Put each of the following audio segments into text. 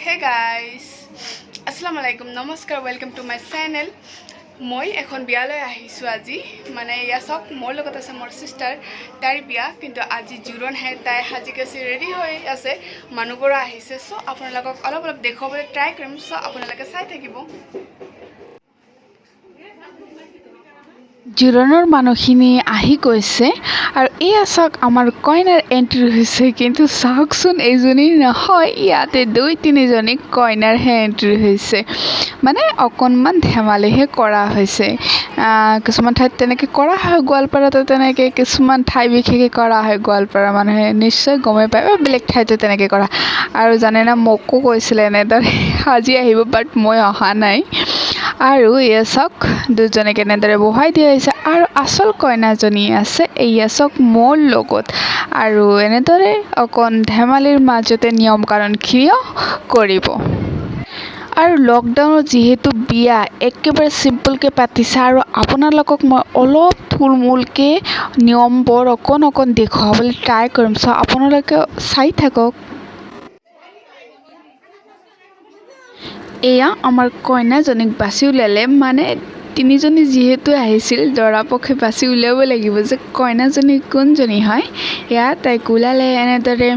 Hey guys, Assalamu alaikum, namaskar, welcome to my channel. মই এখন বিয়ালৈ আহিছো আজি মানে ইয়াসক মোৰ লগত আছে মোৰ সিস্টাৰ তাই বিয়া কিন্তু আজি জুৰন হে তাই হাজিকেছি ৰেডি হৈ আছে মানুহবোৰ আহিছে সো আপোনালোকক অলপ দেখাবলৈ ট্ৰাই কৰিম সো আপোনালোকে চাই থাকিব জুৰণৰ মানুহখিনি আহি গৈছে আৰু এই আসক আমাৰ কইনাৰ এন্ট্ৰি হৈছে কিন্তু চাওকচোন এইজনী নহয় ইয়াতে দুই তিনিজনী কইনাৰ হে এন্ট্ৰি হৈছে মানে অকনমান ধেমালিহে কৰা হৈছে কিছুমান ঠাইত তেনেকৈ কৰা হয় গোৱালপাৰাতে তেনেকৈ কিছুমান ঠাই বিশেষে কৰা হয় গোৱালপাৰা মানুহে নিশ্চয় গমে পায় বেলেগ ঠাইতো তেনেকৈ কৰা আৰু জানে না মোকো কৈছিলে এনেদৰে আজি আহিব বাট মই অহা নাই আৰু ইয়াসক দুজনে কেনেদৰে বহাই দিয়া হৈছে আৰু আসল কইনাজনী আছে ইয়াসক মোৰ লগত আৰু এনেদৰে অকন ধেমালিৰ মাজতে নিয়ম কাৰণখিনিও কৰিব আৰু লকডাউনত যেহেতু বিয়া একেবাৰে সিম্পলকৈ পাতিছে আৰু আপোনালোকক মই অলপ থুলমূলকৈ নিয়মবোৰ অকণ দেখুৱাবলৈ ট্ৰাই কৰিম চ' আপোনালোকে চাই থাকক এয়া আমাৰ কইনাজনীক বাছি উলিয়ালে মানে তিনিজনী যেহেতু আহিছিল দৰা পক্ষে বাছি উলিয়াব লাগিব যে কইনাজনী কোনজনী হয় এয়া তাইক ওলালে এনেদৰে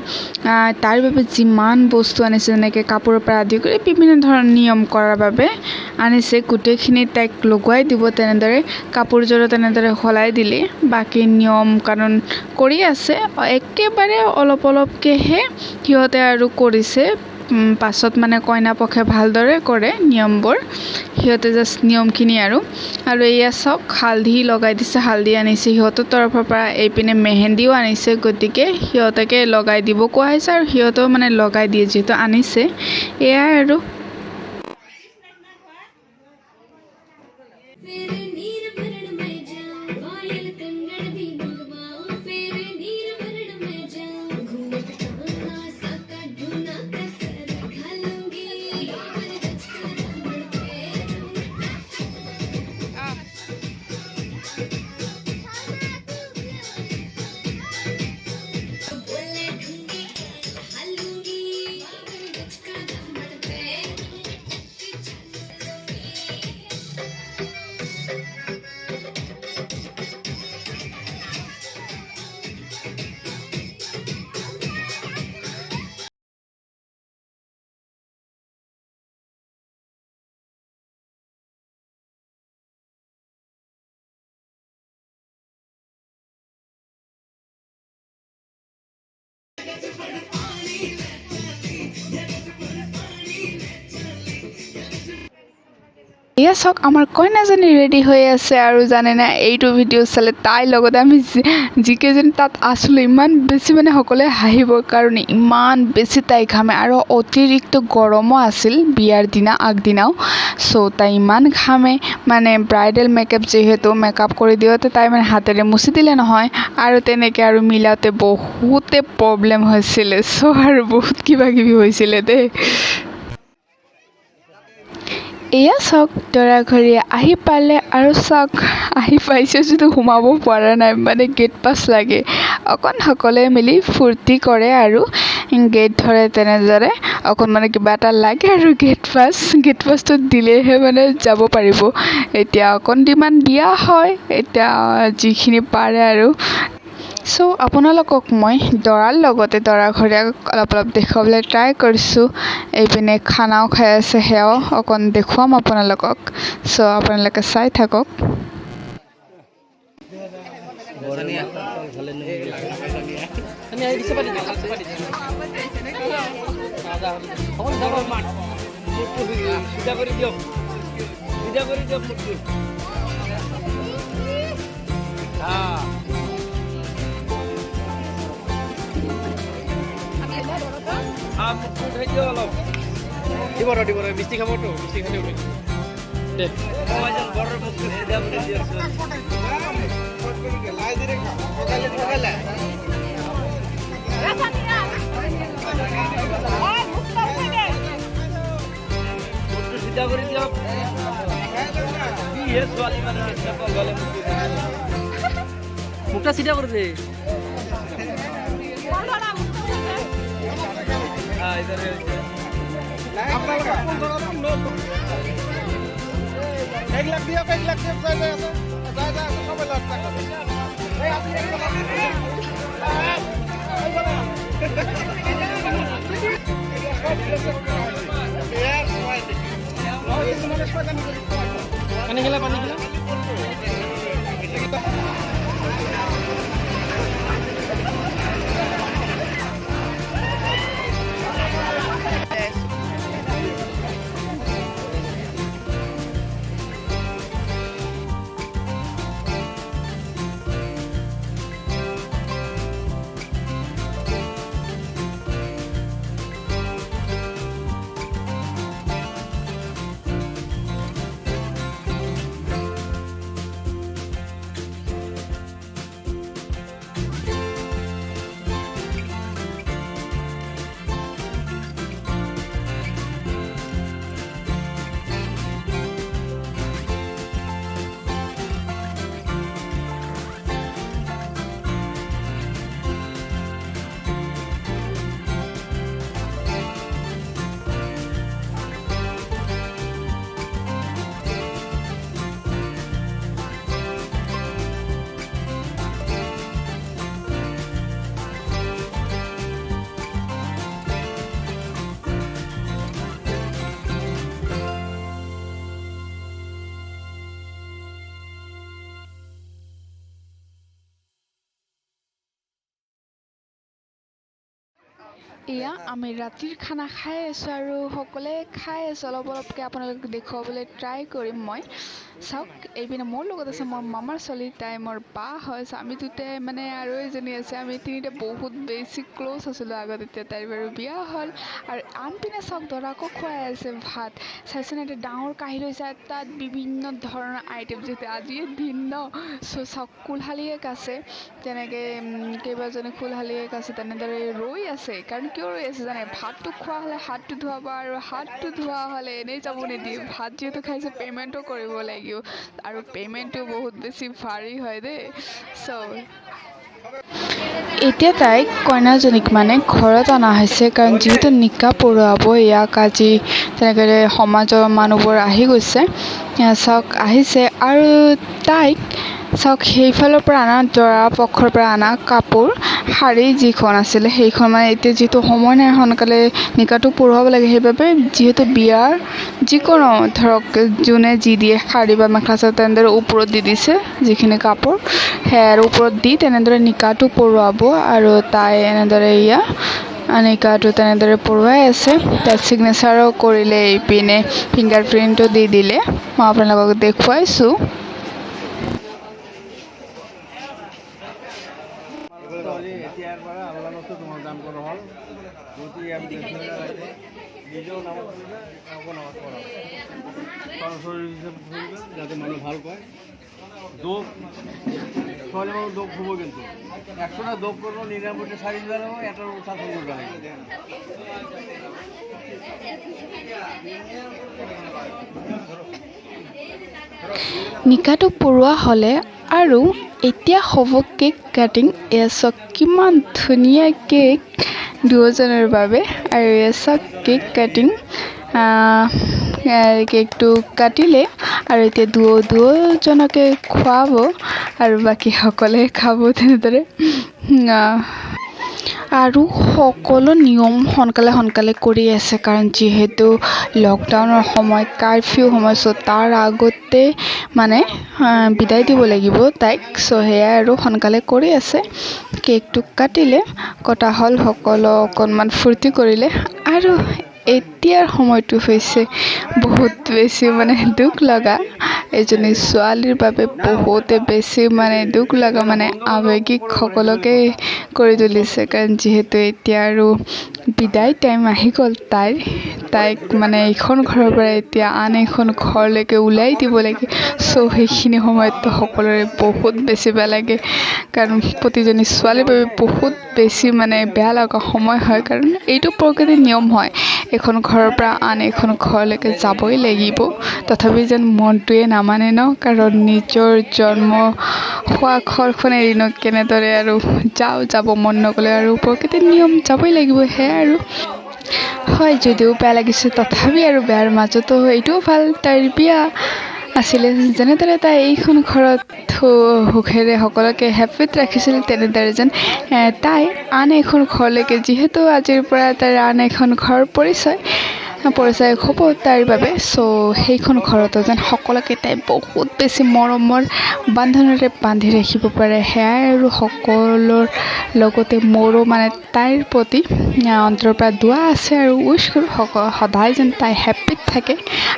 তাৰ বাবে যিমান বস্তু আনিছে যেনেকৈ কাপোৰৰ পৰা আদি কৰি বিভিন্ন ধৰণৰ নিয়ম কৰাৰ বাবে আনিছে গোটেইখিনি তাইক লগুৱাই দিব তেনেদৰে কাপোৰযোৰো তেনেদৰে সলাই দিলে বাকী নিয়ম কানুন কৰি আছে একেবাৰে অলপকৈহে সিহঁতে আৰু কৰিছে পাছত মানে কইনা পক্ষে ভালদৰে কৰে নিয়মবোৰ সিহঁতে জাষ্ট নিয়মখিনি আৰু এয়া সব হালধি লগাই দিছে হালধি আনিছে সিহঁতৰ তৰফৰ পৰা এইপিনে মেহেন্দিও আনিছে গতিকে সিহঁতকে লগাই দিব কোৱা হৈছে আৰু সিহঁতেও মানে লগাই দিয়ে যিহেতু আনিছে এয়াই আৰু এয়া চাওক আমাৰ কইনাজনী ৰেডি হৈ আছে আৰু জানে না এইটো ভিডিঅ' চালে তাইৰ লগতে আমি যিকেইজনী তাত আছিলোঁ ইমান বেছি মানে সকলোৱে হাঁহিবৰ কাৰণে ইমান বেছি তাই ঘামে আৰু অতিৰিক্ত গৰমো আছিল বিয়াৰ দিনা আগদিনাও চ' তাই ইমান ঘামে মানে ব্ৰাইডেল মেকআপ যিহেতু মেকআপ কৰি দিওঁতে তাই মানে হাতেৰে মুচি দিলে নহয় আৰু তেনেকৈ আৰু মিলাওঁতে বহুতে প্ৰব্লেম হৈছিলে চ' আৰু বহুত কিবাকিবি হৈছিলে দেই এয়া চাওক দৰাঘৰী আহি পালে আৰু চাওক আহি পাইছে যদি সোমাব পৰা নাই মানে গেট পাছ লাগে অকণ সকলোৱে মিলি ফূৰ্তি কৰে আৰু গেট ধৰে তেনেদৰে অকণ মানে কিবা এটা লাগে আৰু গেট পাছটো দিলেহে মানে যাব পাৰিব এতিয়া অকণ ডিমাণ্ড দিয়া হয় এতিয়া যিখিনি পাৰে আৰু চ' আপোনালোকক মই দৰাৰ লগতে দৰাঘৰীয়াক অলপ দেখুৱাবলৈ ট্ৰাই কৰিছোঁ এইপিনে খানাও খাই আছে সেয়াও অকণ দেখুৱাম আপোনালোকক চ' আপোনালোকে চাই থাকক দিব মিষ্টি খাবতো মিষ্টি খালে দে চিধা কৰি দিয়ক ছোৱালী মানে মুখটা চিধা করে দে। আপোনালোকে এক লাখ দিয়ক যাই যাই আছে সবাই লাখ টাকা এই আপনি পানী খেলা পানী খেলা এয়া আমি ৰাতিৰ খানা খাই আছোঁ আৰু সকলোৱে খাই আছোঁ অলপ অলপকৈ আপোনালোকক দেখুৱাবলৈ ট্ৰাই কৰিম মই চাওক এইপিনে মোৰ লগত আছে মোৰ মামাৰ ছোৱালী তাই মোৰ বা হয় আমি দুটাই মানে আৰু এজনী আছে আমি তিনিটা বহুত বেছি ক্ল'জ আছিলোঁ আগত এতিয়া তাইৰ বাৰু বিয়া হ'ল আৰু আনপিনে চাওক দৰাকো খুৱাই আছে ভাত চাইছেনে এটা ডাঙৰ কাঁহী লৈছে তাত বিভিন্ন ধৰণৰ আইটেম যিহেতু আজিয়ে দিন ন চাওক কুলশালিয়েক আছে তেনেকৈ কেইবাজনী কুলশালিয়েক আছে তেনেদৰে ৰৈ আছে কাৰণ কিয় ৰৈ আছে জানে ভাতটো খোৱা হ'লে হাতটো ধুৱাব আৰু হাতটো ধোৱা হ'লে এনেই যাব নিদিয়ে ভাত যিহেতু খাইছে পে'মেণ্টো কৰিব লাগিব আৰু পে'মেণ্টটো বহুত বেছি ভাৰী হয় দেই এতিয়া তাইক কইনাজনীক মানে ঘৰত অনা হৈছে কাৰণ যিহেতু নিকা পঢ়ুৱাব ইয়াক আজি তেনেকৈ সমাজৰ মানুহবোৰ আহি গৈছে চাওক আহিছে আৰু তাইক চাওক সেইফালৰ পৰা অনা দৰা পক্ষৰ পৰা অনা কাপোৰ শাৰী যিখন আছিলে সেইখন মানে এতিয়া যিহেতু সময় নাই সোনকালে নিকাটো পঢ়ুৱাব লাগে সেইবাবে যিহেতু বিয়াৰ যিকোনো ধৰক যোনে যি দিয়ে শাৰী বা মেখেলা চাদৰ তেনেদৰে ওপৰত দি দিছে যিখিনি কাপোৰ সেয়াৰ ওপৰত দি তেনেদৰে নিকাটো পঢ়ুৱাব আৰু তাই এনেদৰে নিকাটো তেনেদৰে পঢ়ুৱাই আছে তাত ছিগনেচাৰো কৰিলে এইপিনে ফিংগাৰ প্ৰিণ্টো দি দিলে মই আপোনালোকক দেখুৱাইছোঁ এতিয়াৰ পৰা আল্লাহতো তোমাৰ দান কৰা হ'ল যদি আমি নিজেও নামাজ পঢ়িলে কাকো নামাজ পঢ়াব সৰস্বতী হিচাপে পঢ়িবে যাতে মানুহ ভাল পায় দোপ ছোৱালী মানুহ দোপ হ'ব কিন্তু 100টা দোপ কৰিব 99টা শাড়ি জ্বালাব এটাৰ উঠা সুন্দৰ লাগে নিকাটো পঢ়োৱা হ'লে আৰু এতিয়া হ'ব কেক কাটিং এয়া চাওক কিমান ধুনীয়া কেক দুয়োজনৰ বাবে আৰু এয়া চাওক কেক কাটিং কেকটো কাটিলে আৰু এতিয়া দুয়োজনকে খুৱাব আৰু বাকী সকলে খাব তেনেদৰে আৰু সকলো নিয়ম সোনকালে কৰি আছে কাৰণ যিহেতু লকডাউনৰ সময় কাৰফিউ সময় তাৰ আগতে মানে বিদায় দিব লাগিব তাইক সেয়াই আৰু সোনকালে কৰি আছে কেকটো কাটিলে কটা হ'ল সকলো অকণমান ফূৰ্তি কৰিলে আৰু এতিয়াৰ সময়টো হৈছে বহুত বেছি মানে দুখ লগা এজনী ছোৱালীৰ বাবে বহুতে বেছি মানে দুখ লগা মানে আৱেগিক সকলোকে কৰি তুলিছে কাৰণ যিহেতু এতিয়া আৰু বিদায় টাইম আহি গ'ল তাইক মানে এইখন ঘৰৰ পৰা এতিয়া আন এখন ঘৰলৈকে ওলাই দিব লাগে সেইখিনি সময়ততো সকলোৰে বহুত বেছি বেয়া লাগে কাৰণ প্ৰতিজনী ছোৱালীৰ বাবে বহুত বেছি মানে বেয়া লগা সময় হয় কাৰণ এইটো প্ৰকৃতিৰ নিয়ম হয় এখন ঘৰৰ পৰা আন এখন ঘৰলৈকে যাবই লাগিব তথাপি যেন মনটোৱে নামানে ন কাৰণ নিজৰ জন্ম হোৱা ঘৰখন এৰিনো কেনেদৰে আৰু যাব মন নগ'লে আৰু প্ৰকৃতিৰ নিয়ম যাবই লাগিব সেয়াই আৰু হয় যদিও বেয়া লাগিছে তথাপি আৰু বেয়াৰ মাজতো এইটোও ভাল তাইৰ বিয়া আছিলে যেনেদৰে তাই এইখন ঘৰত সুখেৰে সকলোকে হেপ্পীত ৰাখিছিল তেনেদৰে যেন তাই আন এখন ঘৰলৈকে যিহেতু আজিৰ পৰা তাইৰ আন এখন ঘৰ পৰিচয় হ'ব তাইৰ বাবে চ' সেইখন ঘৰতো যেন সকলোকে তাই বহুত বেছি মৰমৰ বান্ধোনেৰে বান্ধি ৰাখিব পাৰে সেয়াই আৰু সকলোৰ লগতে মোৰো মানে তাইৰ প্ৰতি অন্তৰৰ পৰা দোৱা আছে আৰু উইচ কৰোঁ সদায় যেন তাই হেপ্পীত থাকে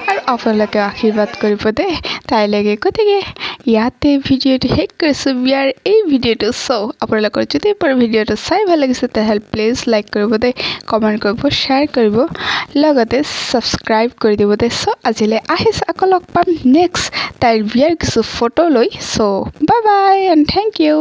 আৰু আপোনালোকে আশীৰ্বাদ কৰিব দেই তাইলৈকে গতিকে ইয়াতে ভিডিঅ'টো শেষ কৰিছোঁ বিয়াৰ এই ভিডিঅ'টো চ' আপোনালোকৰ যদি পৰা ভিডিঅ'টো চাই ভাল লাগিছে তেনেহ'লে প্লিজ লাইক কৰিব দেই কমেণ্ট কৰিব শ্বেয়াৰ কৰিব লগতে ছাবস্ক্ৰাইব কৰি দিব দেই চ' আজিলৈ আহিছোঁ আকৌ লগ পাম নেক্সট তাইৰ বিয়াৰ কিছু ফটো লৈ so' bye bye and thank U